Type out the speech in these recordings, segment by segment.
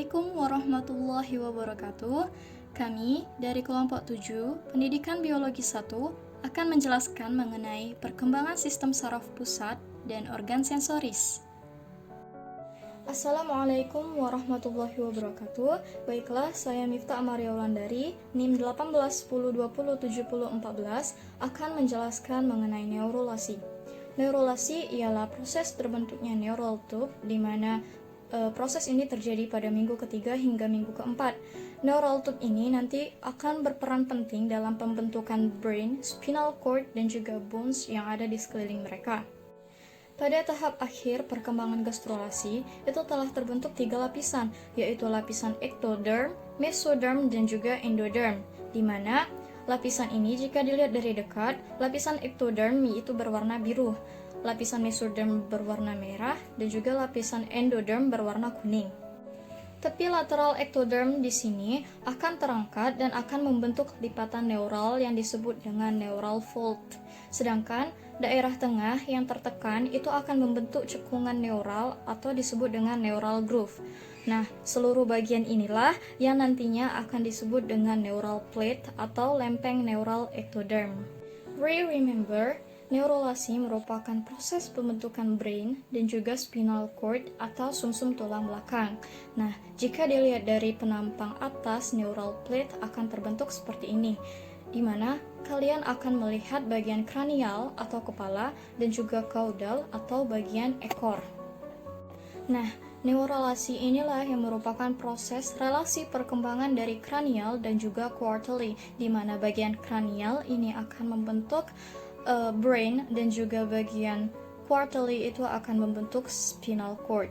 Assalamualaikum warahmatullahi wabarakatuh. Kami dari kelompok 7 Pendidikan Biologi 1 akan menjelaskan mengenai perkembangan sistem saraf pusat dan organ sensoris. Assalamualaikum warahmatullahi wabarakatuh. Baiklah, saya Miftah Amaria Wulandari, NIM 1810207014 akan menjelaskan mengenai neurulasi. Neurulasi ialah proses terbentuknya neural tube di mana proses ini terjadi pada minggu ketiga hingga minggu keempat. Neural tube ini nanti akan berperan penting dalam pembentukan brain, spinal cord, dan juga bones yang ada di sekeliling mereka. Pada tahap akhir perkembangan gastrulasi, itu telah terbentuk 3 lapisan, yaitu lapisan ectoderm, mesoderm, dan juga endoderm, di mana lapisan ini jika dilihat dari dekat, lapisan ectoderm itu berwarna biru, lapisan mesoderm berwarna merah, dan juga lapisan endoderm berwarna kuning. Tepi lateral ectoderm di sini akan terangkat dan akan membentuk lipatan neural yang disebut dengan neural fold. Sedangkan daerah tengah yang tertekan itu akan membentuk cekungan neural atau disebut dengan neural groove. Nah, seluruh bagian inilah yang nantinya akan disebut dengan neural plate atau lempeng neural ectoderm. Remember, neurulasi merupakan proses pembentukan brain dan juga spinal cord atau sumsum tulang belakang. Nah, jika dilihat dari penampang atas, neural plate akan terbentuk seperti ini, di mana kalian akan melihat bagian kranial atau kepala dan juga caudal atau bagian ekor. Nah, neurulasi inilah yang merupakan proses relasi perkembangan dari kranial dan juga quarterly, di mana bagian kranial ini akan membentuk brain dan juga bagian quarterly itu akan membentuk spinal cord.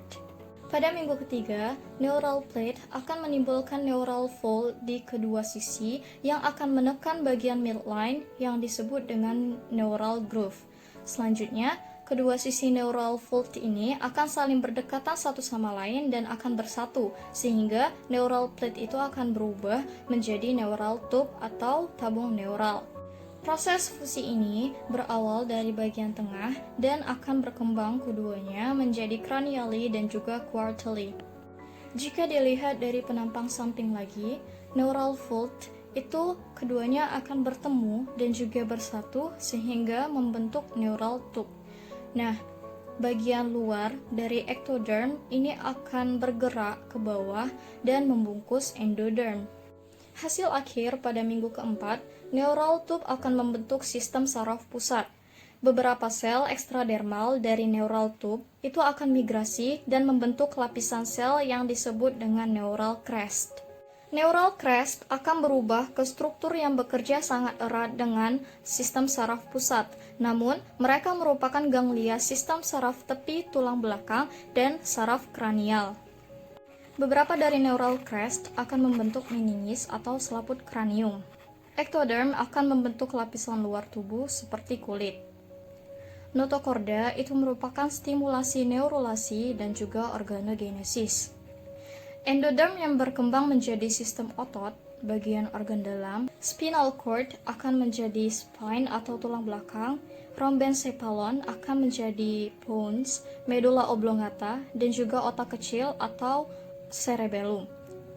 Pada minggu ketiga, neural plate akan menimbulkan neural fold di kedua sisi yang akan menekan bagian midline yang disebut dengan neural groove. Selanjutnya, kedua sisi neural fold ini akan saling berdekatan satu sama lain dan akan bersatu, sehingga neural plate itu akan berubah menjadi neural tube atau tabung neural. Proses fusi ini berawal dari bagian tengah dan akan berkembang keduanya menjadi cranially dan juga quarterly. Jika dilihat dari penampang samping lagi, neural fold itu keduanya akan bertemu dan juga bersatu sehingga membentuk neural tube. Nah, bagian luar dari ectoderm ini akan bergerak ke bawah dan membungkus endoderm. Hasil akhir pada minggu keempat, neural tube akan membentuk sistem saraf pusat. Beberapa sel ekstradermal dari neural tube itu akan migrasi dan membentuk lapisan sel yang disebut dengan neural crest. Neural crest akan berubah ke struktur yang bekerja sangat erat dengan sistem saraf pusat. Namun, mereka merupakan ganglia sistem saraf tepi tulang belakang dan saraf kranial. Beberapa dari neural crest akan membentuk meninges atau selaput kranium. Ectoderm akan membentuk lapisan luar tubuh seperti kulit. Notochorda itu merupakan stimulasi neurulasi dan juga organogenesis. Endoderm yang berkembang menjadi sistem otot, bagian organ dalam. Spinal cord akan menjadi spine atau tulang belakang. Rhombencephalon akan menjadi pons, medulla oblongata, dan juga otak kecil atau cerebellum.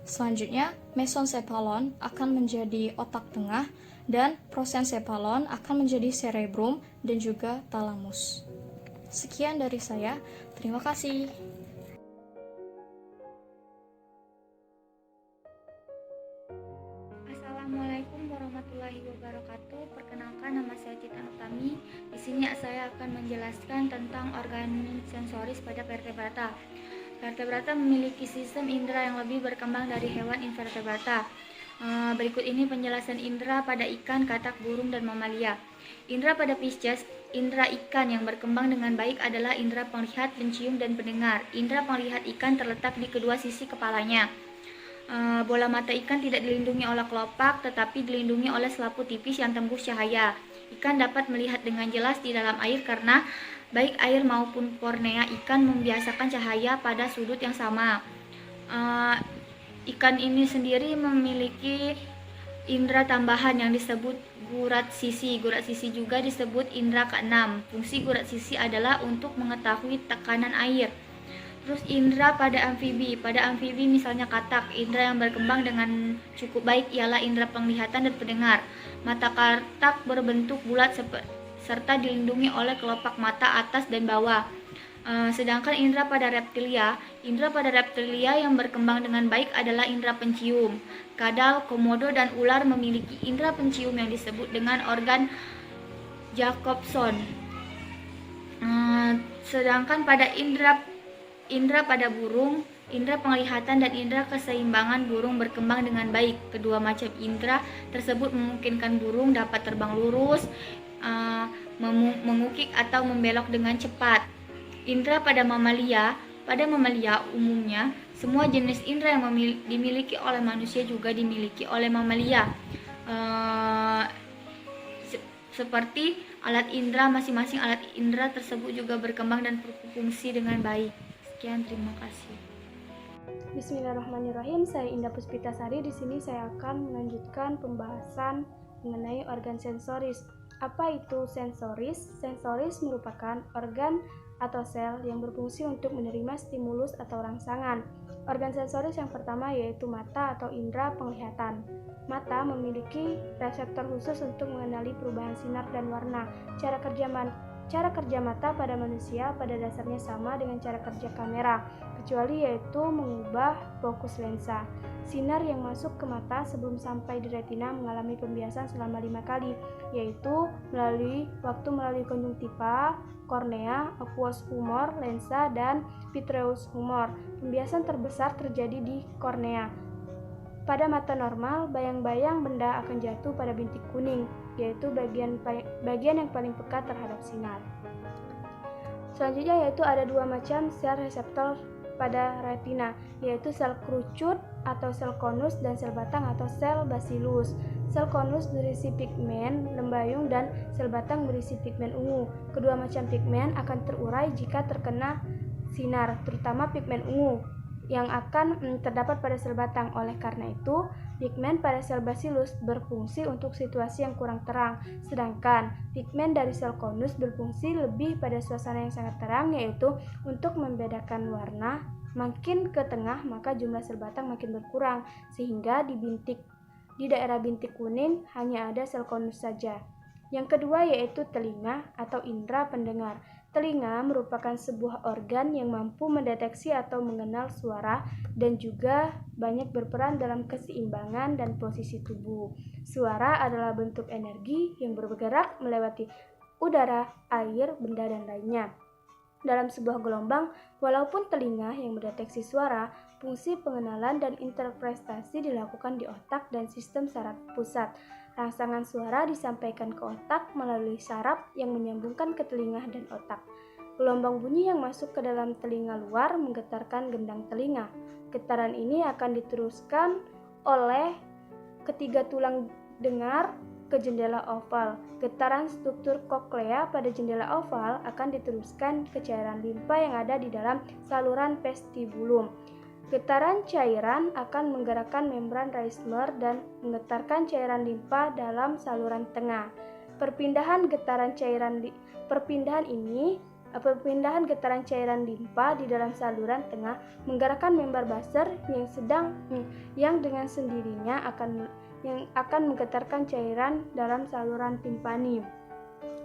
Selanjutnya, mesencephalon akan menjadi otak tengah dan prosencephalon akan menjadi cerebrum dan juga thalamus. Sekian dari saya. Terima kasih. Assalamualaikum warahmatullahi wabarakatuh. Perkenalkan, nama saya Cita Utami. Di sini saya akan menjelaskan tentang organ sensoris pada vertebrata. Vertebrata memiliki sistem indera yang lebih berkembang dari hewan invertebrata. Berikut ini penjelasan indera pada ikan, katak, burung, dan mamalia. Indera pada Pisces, indera ikan yang berkembang dengan baik adalah indera penglihat, pencium, dan pendengar. Indera penglihat ikan terletak di kedua sisi kepalanya. Bola mata ikan tidak dilindungi oleh kelopak, tetapi dilindungi oleh selaput tipis yang tembus cahaya. Ikan dapat melihat dengan jelas di dalam air karena baik air maupun kornea ikan membiasakan cahaya pada sudut yang sama. Ikan ini sendiri memiliki indera tambahan yang disebut gurat sisi. Gurat sisi juga disebut indera keenam. Fungsi gurat sisi adalah untuk mengetahui tekanan air. Terus indera pada amfibi. Pada amfibi misalnya katak, indera yang berkembang dengan cukup baik ialah indera penglihatan dan pendengar. Mata katak berbentuk bulat serta dilindungi oleh kelopak mata atas dan bawah. Sedangkan indera pada reptilia yang berkembang dengan baik adalah indera pencium. Kadal, komodo, dan ular memiliki indera pencium yang disebut dengan organ Jacobson. Sedangkan pada indera pada burung, indera penglihatan dan indera keseimbangan burung berkembang dengan baik. Kedua macam indera tersebut memungkinkan burung dapat terbang lurus, mengukik atau membelok dengan cepat. Indera pada mamalia umumnya semua jenis indera yang dimiliki oleh manusia juga dimiliki oleh mamalia. Seperti alat indera, masing-masing alat indera tersebut juga berkembang dan berfungsi dengan baik. Sekian, terima kasih. Bismillahirrahmanirrahim. Saya Indah Puspitasari. Di sini saya akan melanjutkan pembahasan mengenai organ sensoris. Apa itu sensoris? Sensoris merupakan organ atau sel yang berfungsi untuk menerima stimulus atau rangsangan. Organ sensoris yang pertama yaitu mata atau indera penglihatan. Mata memiliki reseptor khusus untuk mengenali perubahan sinar dan warna. Cara kerja mata pada manusia pada dasarnya sama dengan cara kerja kamera, kecuali yaitu mengubah fokus lensa. Sinar yang masuk ke mata sebelum sampai di retina mengalami pembiasan selama 5 kali, yaitu melalui konjungtiva, kornea, aqueous humor, lensa, dan vitreous humor. Pembiasan terbesar terjadi di kornea. Pada mata normal, bayang-bayang benda akan jatuh pada bintik kuning, yaitu bagian yang paling peka terhadap sinar. Selanjutnya yaitu ada 2 macam sel reseptor pada retina, yaitu sel kerucut atau sel konus dan sel batang atau sel bacillus. Sel konus berisi pigmen lembayung dan sel batang berisi pigmen ungu. Kedua macam pigmen akan terurai jika terkena sinar, terutama pigmen ungu yang akan terdapat pada sel batang. Oleh karena itu, pigmen pada sel bacillus berfungsi untuk situasi yang kurang terang, sedangkan pigmen dari sel konus berfungsi lebih pada suasana yang sangat terang, yaitu untuk membedakan warna. Makin ke tengah, maka jumlah sel batang makin berkurang, sehingga di daerah bintik kuning hanya ada sel konus saja. Yang kedua yaitu telinga atau indera pendengar. Telinga merupakan sebuah organ yang mampu mendeteksi atau mengenal suara dan juga banyak berperan dalam keseimbangan dan posisi tubuh. Suara adalah bentuk energi yang bergerak melewati udara, air, benda, dan lainnya. Dalam sebuah gelombang, walaupun telinga yang mendeteksi suara, fungsi pengenalan dan interpretasi dilakukan di otak dan sistem saraf pusat. Rangsangan suara disampaikan ke otak melalui saraf yang menyambungkan ke telinga dan otak. Gelombang bunyi yang masuk ke dalam telinga luar menggetarkan gendang telinga. Getaran ini akan diteruskan oleh ketiga tulang dengar ke jendela oval. Getaran struktur koklea pada jendela oval akan diteruskan ke cairan limpa yang ada di dalam saluran vestibulum. Getaran cairan akan menggerakkan membran Reisner dan menggetarkan cairan limpa dalam saluran tengah. Perpindahan getaran getaran cairan limpa di dalam saluran tengah menggerakkan membran Basser yang dengan sendirinya akan menggetarkan cairan dalam saluran timpani.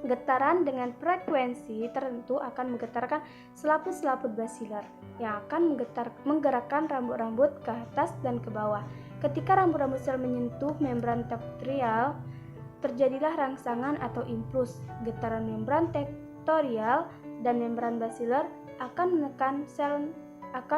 Getaran dengan frekuensi tertentu akan menggetarkan selaput-selaput basilar yang akan menggerakkan rambut-rambut ke atas dan ke bawah. Ketika rambut-rambut sel menyentuh membran tektorial, terjadilah rangsangan atau impuls. Getaran membran tektorial dan membran basilar akan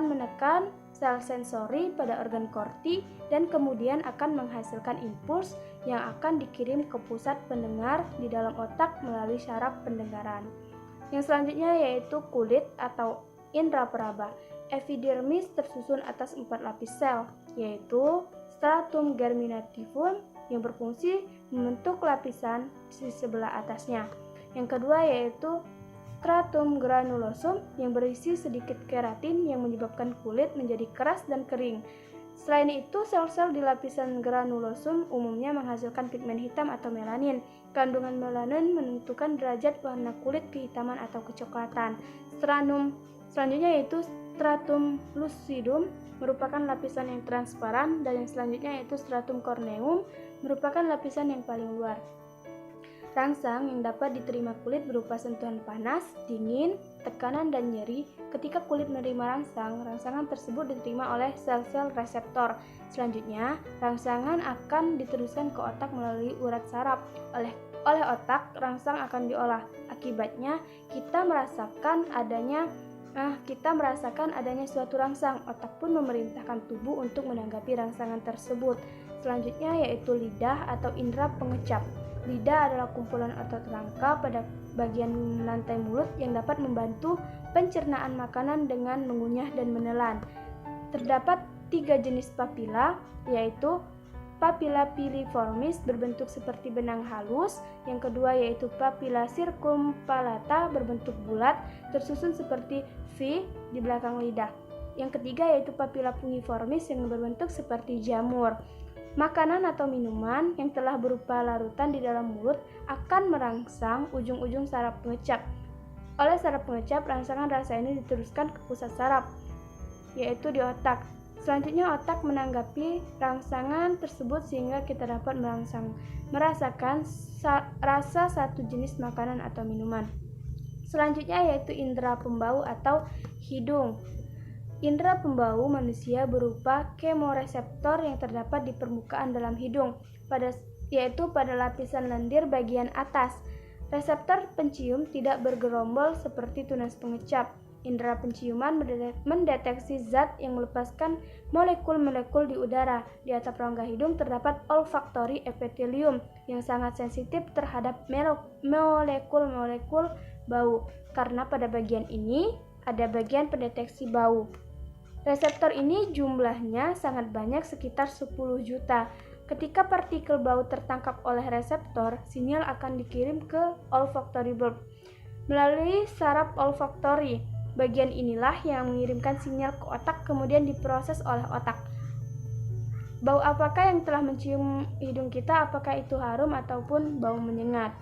menekan sel sensori pada organ korti dan kemudian akan menghasilkan impuls yang akan dikirim ke pusat pendengar di dalam otak melalui syaraf pendengaran. Yang selanjutnya yaitu kulit atau indera peraba. Epidermis tersusun atas 4 lapis sel, yaitu stratum germinativum yang berfungsi membentuk lapisan di sebelah atasnya. Yang kedua yaitu stratum granulosum yang berisi sedikit keratin yang menyebabkan kulit menjadi keras dan kering. Selain itu, sel-sel di lapisan granulosum umumnya menghasilkan pigmen hitam atau melanin. Kandungan melanin menentukan derajat warna kulit kehitaman atau kecoklatan. Selanjutnya yaitu stratum lucidum merupakan lapisan yang transparan, dan yang selanjutnya yaitu stratum corneum merupakan lapisan yang paling luar. Rangsang yang dapat diterima kulit berupa sentuhan panas, dingin, tekanan, dan nyeri. Ketika kulit menerima rangsangan tersebut diterima oleh sel-sel reseptor. Selanjutnya, rangsangan akan diteruskan ke otak melalui urat saraf. Oleh otak, rangsang akan diolah. Akibatnya, kita merasakan adanya suatu rangsang. Otak pun memerintahkan tubuh untuk menanggapi rangsangan tersebut. Selanjutnya yaitu lidah atau indera pengecap. Lidah adalah kumpulan otot rangka pada bagian lantai mulut yang dapat membantu pencernaan makanan dengan mengunyah dan menelan. Terdapat 3 jenis papila, yaitu papila piliformis berbentuk seperti benang halus, yang kedua yaitu papila circumvallata berbentuk bulat tersusun seperti V di belakang lidah. Yang ketiga yaitu papila pungiformis yang berbentuk seperti jamur. Makanan atau minuman yang telah berupa larutan di dalam mulut akan merangsang ujung-ujung saraf pengecap. Oleh saraf pengecap, rangsangan rasa ini diteruskan ke pusat saraf, yaitu di otak. Selanjutnya otak menanggapi rangsangan tersebut sehingga kita dapat merasakan rasa satu jenis makanan atau minuman. Selanjutnya yaitu indera pembau atau hidung. Indera pembau manusia berupa kemoreseptor yang terdapat di permukaan dalam hidung, yaitu pada lapisan lendir bagian atas. Reseptor pencium tidak bergerombol seperti tunas pengecap. Indera penciuman mendeteksi zat yang melepaskan molekul-molekul di udara. Di atap rongga hidung terdapat olfactory epithelium yang sangat sensitif terhadap molekul-molekul bau, karena pada bagian ini ada bagian pendeteksi bau. Reseptor ini jumlahnya sangat banyak, sekitar 10 juta. Ketika partikel bau tertangkap oleh reseptor, sinyal akan dikirim ke olfactory bulb melalui saraf olfactory. Bagian inilah yang mengirimkan sinyal ke otak, kemudian diproses oleh otak. Bau apakah yang telah mencium hidung kita? Apakah itu harum ataupun bau menyengat?